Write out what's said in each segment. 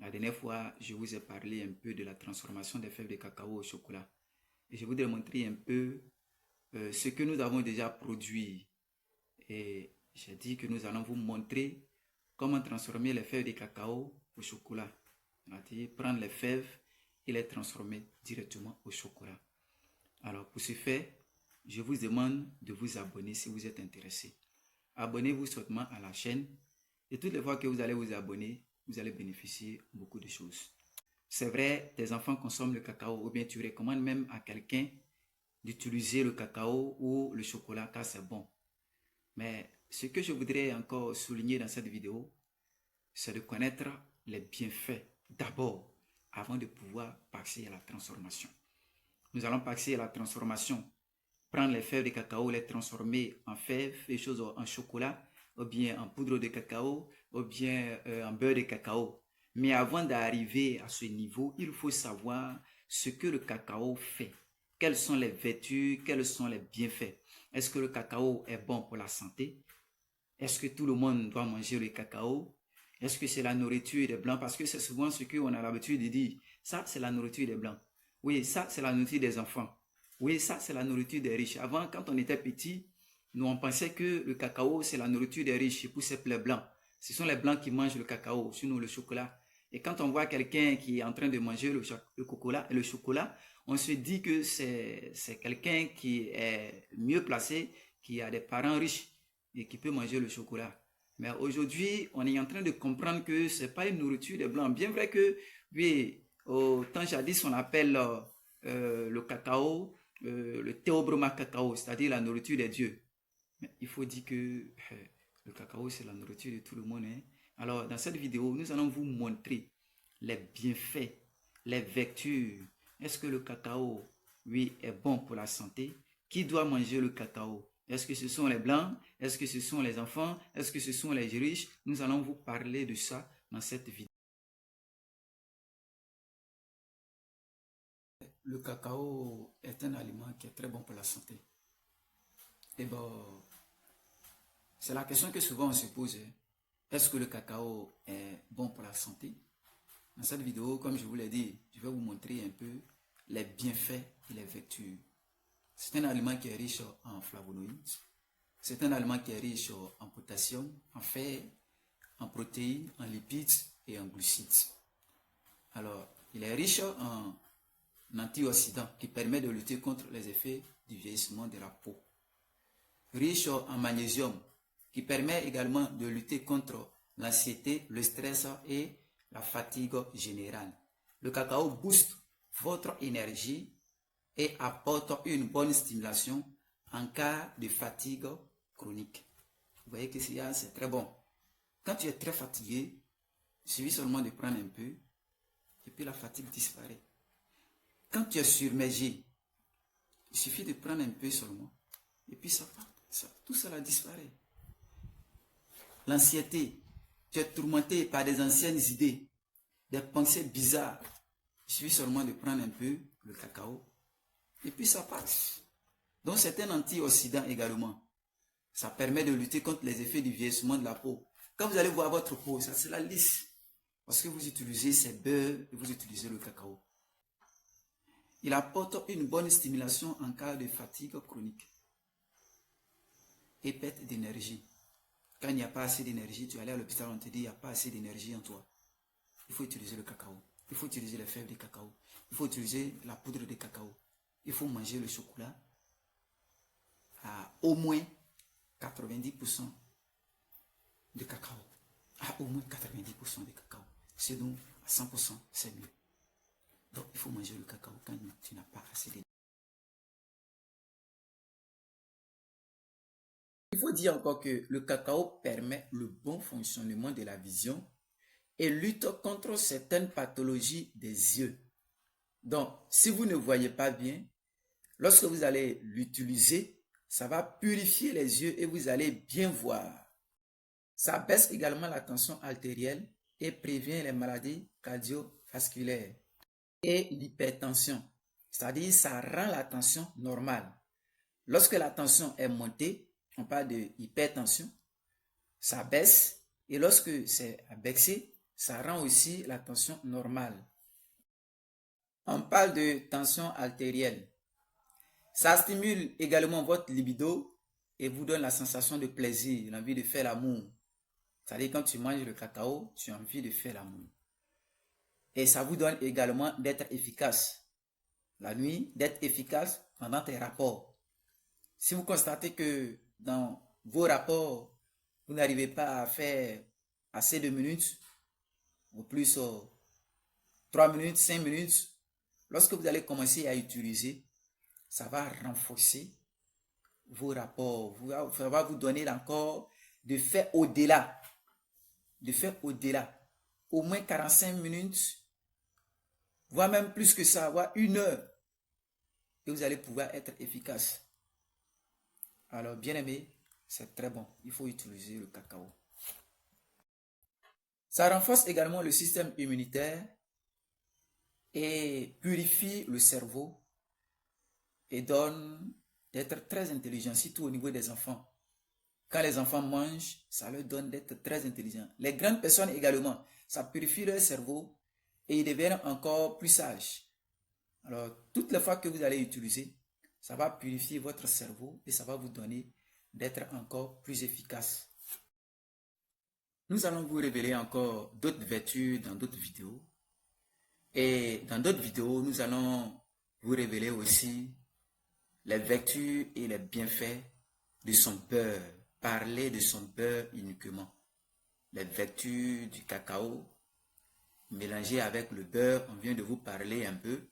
La dernière fois, je vous ai parlé un peu de la transformation des fèves de cacao au chocolat. Et je voudrais montrer un peu ce que nous avons déjà produit. Et j'ai dit que nous allons vous montrer comment transformer les fèves de cacao au chocolat. C'est-à-dire prendre les fèves et les transformer directement au chocolat. Alors pour ce faire, je vous demande de vous abonner si vous êtes intéressé. Abonnez-vous seulement à la chaîne et toutes les fois que vous allez vous abonner, vous allez bénéficier beaucoup de choses. C'est vrai, tes enfants consomment le cacao ou bien tu recommandes même à quelqu'un d'utiliser le cacao ou le chocolat car c'est bon. Mais ce que je voudrais encore souligner dans cette vidéo, c'est de connaître les bienfaits d'abord avant de pouvoir passer à la transformation. Nous allons passer à la transformation. Prendre les fèves de cacao, les transformer en fèves, les choses en chocolat, ou bien en poudre de cacao, ou bien en beurre de cacao. Mais avant d'arriver à ce niveau, il faut savoir ce que le cacao fait. Quelles sont les vertus, quels sont les bienfaits. Est-ce que le cacao est bon pour la santé? Est-ce que tout le monde doit manger le cacao? Est-ce que c'est la nourriture des Blancs? Parce que c'est souvent ce qu'on a l'habitude de dire. Ça, c'est la nourriture des Blancs. Oui, ça, c'est la nourriture des enfants. Oui, ça, c'est la nourriture des riches. Avant, quand on était petit, nous, on pensait que le cacao, c'est la nourriture des riches. Pour ces plats blancs. Ce sont les Blancs qui mangent le cacao, sinon le chocolat. Et quand on voit quelqu'un qui est en train de manger le chocolat, on se dit que c'est quelqu'un qui est mieux placé, qui a des parents riches et qui peut manger le chocolat. Mais aujourd'hui, on est en train de comprendre que ce n'est pas une nourriture des Blancs. Bien vrai que, oui, au temps jadis, on appelle le cacao, le théobroma cacao, c'est-à-dire la nourriture des dieux. Mais il faut dire que le cacao, c'est la nourriture de tout le monde. Hein. Alors, dans cette vidéo, nous allons vous montrer les bienfaits, les vertus. Est-ce que le cacao, oui, est bon pour la santé? Qui doit manger le cacao? Est-ce que ce sont les Blancs? Est-ce que ce sont les enfants? Est-ce que ce sont les riches? Nous allons vous parler de ça dans cette vidéo. Le cacao est un aliment qui est très bon pour la santé. Et bon, c'est la question que souvent on se pose. Est-ce que le cacao est bon pour la santé? Dans cette vidéo, comme je vous l'ai dit, je vais vous montrer un peu les bienfaits et les vertus. C'est un aliment qui est riche en flavonoïdes. C'est un aliment qui est riche en potassium, en fer, en protéines, en lipides et en glucides. Alors, il est riche en antioxydants qui permet de lutter contre les effets du vieillissement de la peau. Riche en magnésium qui permet également de lutter contre l'anxiété, le stress et la fatigue générale. Le cacao booste votre énergie et apporte une bonne stimulation en cas de fatigue chronique. Vous voyez que c'est très bon. Quand tu es très fatigué, il suffit seulement de prendre un peu et puis la fatigue disparaît. Quand tu es submergé, il suffit de prendre un peu seulement et puis ça part. Tout cela disparaît. L'anxiété, tu es tourmenté par des anciennes idées, des pensées bizarres. Il suffit seulement de prendre un peu le cacao et puis ça passe. Donc c'est un antioxydant également. Ça permet de lutter contre les effets du vieillissement de la peau. Quand vous allez voir votre peau, ça sera lisse. Parce que vous utilisez ces beurres et vous utilisez le cacao. Il apporte une bonne stimulation en cas de fatigue chronique et perte d'énergie. Quand il n'y a pas assez d'énergie, tu allais à l'hôpital, on te dit il n'y a pas assez d'énergie en toi. Il faut utiliser le cacao. Il faut utiliser les fèves de cacao. Il faut utiliser la poudre de cacao. Il faut manger le chocolat à au moins 90% de cacao. À au moins 90% de cacao. Sinon, à 100%, c'est mieux. Donc, il faut manger le cacao quand tu n'as pas assez d'énergie. Il faut dire encore que le cacao permet le bon fonctionnement de la vision et lutte contre certaines pathologies des yeux. Donc, si vous ne voyez pas bien, lorsque vous allez l'utiliser, ça va purifier les yeux et vous allez bien voir. Ça baisse également la tension artérielle et prévient les maladies cardiovasculaires et l'hypertension. C'est-à-dire, ça rend la tension normale. Lorsque la tension est montée, on parle de hypertension, ça baisse. Et lorsque c'est abaissé, ça rend aussi la tension normale. On parle de tension artérielle. Ça stimule également votre libido et vous donne la sensation de plaisir, l'envie de faire l'amour. C'est-à-dire quand tu manges le cacao, tu as envie de faire l'amour. Et ça vous donne également d'être efficace. La nuit, d'être efficace pendant tes rapports. Si vous constatez que dans vos rapports, vous n'arrivez pas à faire assez de minutes, ou plus 3 minutes, 5 minutes, lorsque vous allez commencer à utiliser, ça va renforcer vos rapports. Ça va vous donner encore de faire au-delà. De faire au-delà. Au moins 45 minutes, voire même plus que ça, voire 1 heure. Et vous allez pouvoir être efficace. Alors, bien aimé, c'est très bon. Il faut utiliser le cacao. Ça renforce également le système immunitaire et purifie le cerveau et donne d'être très intelligent, surtout au niveau des enfants. Quand les enfants mangent, ça leur donne d'être très intelligents. Les grandes personnes également, ça purifie leur cerveau et ils deviennent encore plus sages. Alors, toutes les fois que vous allez utiliser, ça va purifier votre cerveau et ça va vous donner d'être encore plus efficace. Nous allons vous révéler encore d'autres vertus dans d'autres vidéos. Et dans d'autres vidéos, nous allons vous révéler aussi les vertus et les bienfaits de son beurre. Parler de son beurre uniquement. Les vertus du cacao mélangées avec le beurre, on vient de vous parler un peu.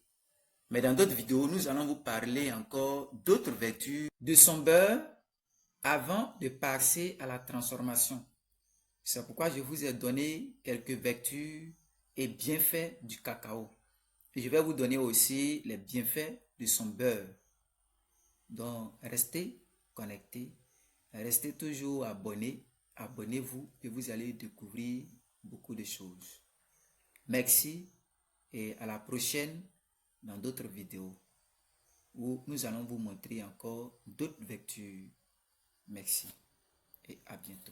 Mais dans d'autres vidéos, nous allons vous parler encore d'autres vertus de son beurre avant de passer à la transformation. C'est pourquoi je vous ai donné quelques vertus et bienfaits du cacao. Et je vais vous donner aussi les bienfaits de son beurre. Donc, restez connectés, restez toujours abonnés, abonnez-vous et vous allez découvrir beaucoup de choses. Merci et à la prochaine dans d'autres vidéos où nous allons vous montrer encore d'autres vertus. Merci et à bientôt.